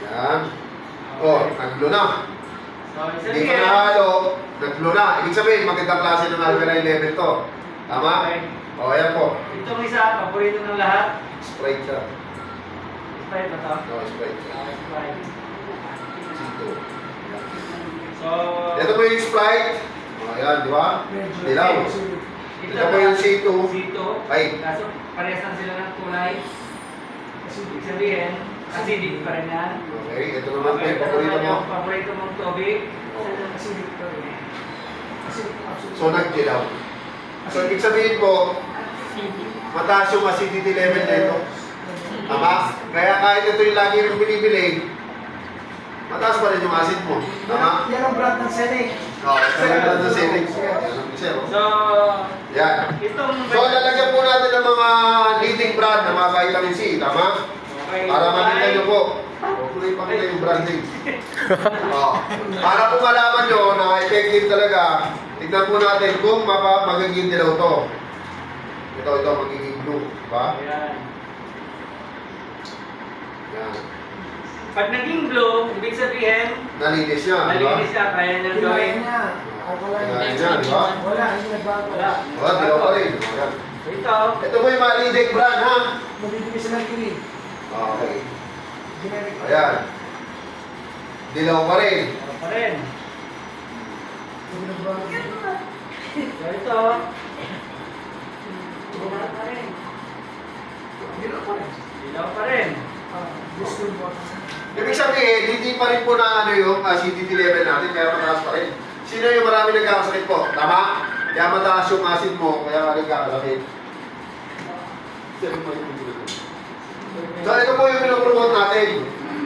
Yan. Oh, nag-blue na. So, Hindi pa nahalo, nag-blue na. Ibig sabihin, magandang klase ng alkaline level to. Tama? Okay. O, ayan po. Itong isa, paborito ng lahat. Sprite siya. Sprite ba ito? No, Sprite. Sprite. C2. So, Ito po yung Sprite. O, ayan, di ba? Dilaw. Ito po yung C2. C2. Ay. Kaso, parehas lang sila ng kulay. Ibig sabihin, acidic pa rin yan. Okay, ito naman po Okay, yung ito paborito naman mo. yung paborito mong tubig. So, nag-dilaw. So, ibig sabihin po, mataas yung acidity level nito. Tama? Kaya kahit ito yung lagi yung binibili, mataas pa rin yung acid mo. Tama? Yan ang brand ng Senec. Oo, ito yung brand ng Senec. Yan ang isa, oh. So, Yan. itong... So, lalagyan po natin ng mga leading brand ng mga vitamin C. Tama? Okay, Para makita nyo po. Tuloy pa kita yung branding. Oo. Para po malaman nyo na effective talaga, tignan po natin kung magiging dilaw to. Ito, magiging blue. Diba? Ayan. Yan. Pag naging blue, ibig sabihin, Nalinis niya, di ba? nalinis siya, kaya niyang gawin. niya. Kinain niya, di ba? Wala, hindi nagbago. Wala. Oo, dilaw pa rin. Ayan. So, ito, Ito po yung mga leading brand, ha? Mabibigay sa mercury. Okay. Generic. Ayan. Dilaw pa rin. ano pa rin. Hindi nagbago. So, ito, Wala pa rin. Dilaw pa rin. dilaw pa rin. Distilled water. Ibig sabihin, hindi pa rin po na ano yung acidity level natin, kaya mataas pa rin. Sino yung marami nagkakasakit po? Tama? Kaya mataas yung acid mo, kaya ka nagkakasakit. So, ito po yung pinopromote natin.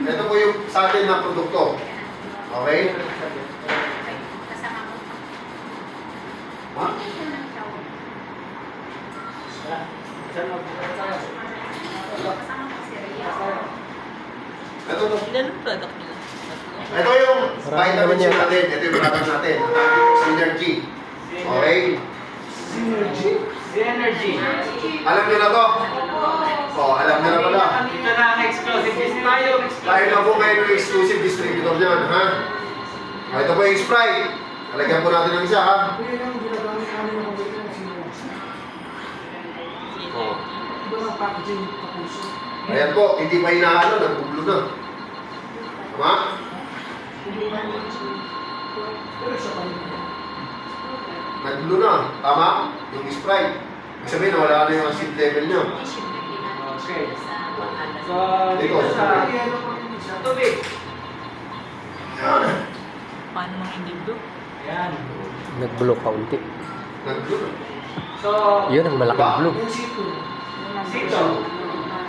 Ito po yung sa atin na produkto. Okay? Ha? Saan mo? Ito to. Ilan ang product nila? Ito yung vitamin C natin. Ito yung product natin. Synergy. Okay? Synergy. Synergy. Alam nyo na to? Oo, alam nyo na pala. Ito na ang exclusive business tayo. Tayo na po ngayon yung exclusive distributor niyan, ha? Ito po yung Sprite. Talagyan po natin ng isa, ha? Kaya yung ginagamit namin ng paborito ng Synergy. Oo. Iba ng packaging kapuso. Ayan po, hindi pa hinahalo, nagbubulo na. Tama? Pero siya pa rin. Nagbulo na. Tama? Yung Sprite. Ibig sabihin, wala na yung acid level niya. Okay. So, Dito. dito sa Yellow pa rin siya. tubig. Paano mga hindi blue? Ayan. Nag-blue kaunti. Nagbulo na. So, Yun ang malaking blue. Yung C2. sito.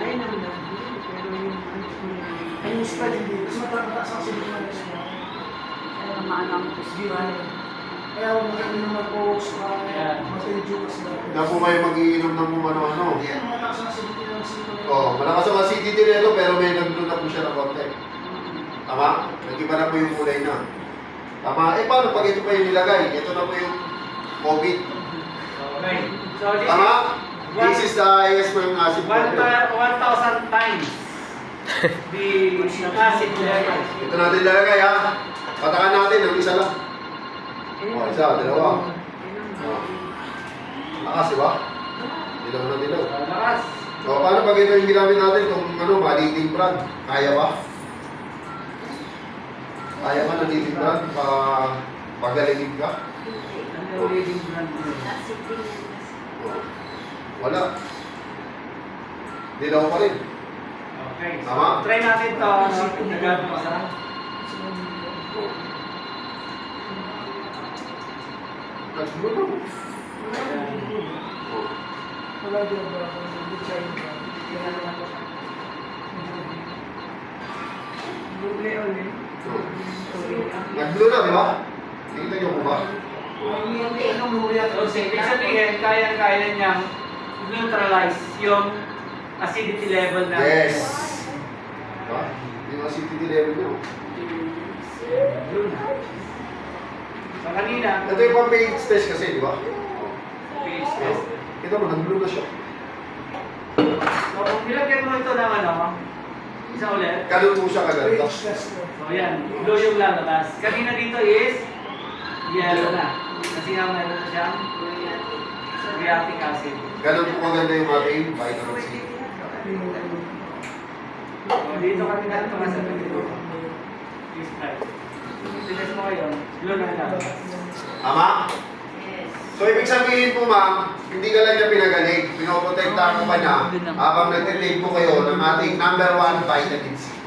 Ayun naman lang. Pero yung spread hindi. Kasi mataas ang silikon na siya. Kaya naman ang kaya huwag makainom ng Coke, Ayan. mag-enjoy kasi natin. Na po kayo mag-iinom ng kung ano-ano. Hindi, ang mataas ang silikon ng silikon. Oo, malakas ang acidity nito pero may nagbulo na po siya ng konti. Tama? Nag-iba na po yung kulay na. Tama? Eh paano pag ito pa yung nilagay? Ito na po yung COVID. Okay. So, this Tama? is This is the highest ng acid level. 1,000 times the acid level. Ito natin lalagay, ha? Patakan natin ng isa lang. O, isa, dalawa. O. Lakas, diba? Dilaw na dilaw. Lakas. O, paano pag ito yung ginamit natin kung ano, maliting brand? Kaya ba? Kaya ba na leading brand? Pagalingin ka? Ano leading brand mo? O. Wala. Dilaw pa rin. Okay. So, Tama? try natin to. Nagano pa sa? Nagbulo. Wala din ba? Hindi siya yung kaya naman ko. Double ulit. Nagbulo na, di ba? Tingnan niyo po ba? So, ibig sabihin, kaya-kaya niyang neutralize yung acidity level na. Yes. Diba? Yung acidity level niyo. Blue na. So, kanina, Ito yung pang-page test kasi, di ba? pH test. Kita mo, nag-blue na siya. So, kung nilagyan mo ito ng ano, Isa ulit. Ganun po siya kaganda. So yan, blue yung lalabas. Kanina dito is yellow na. Kasi nga meron na siyang reactic acid. Ganun po kaganda yung ating vitamin C. So dito kami na tumasabi dito. Please try. Tigas mo kayo, blue na lalabas. Tama? So, ibig sabihin po ma'am, hindi ka lang niya pinagaling. Pinoprotektahan ko pa niya habang nagtitake po kayo ng ating number 1 vitamin C.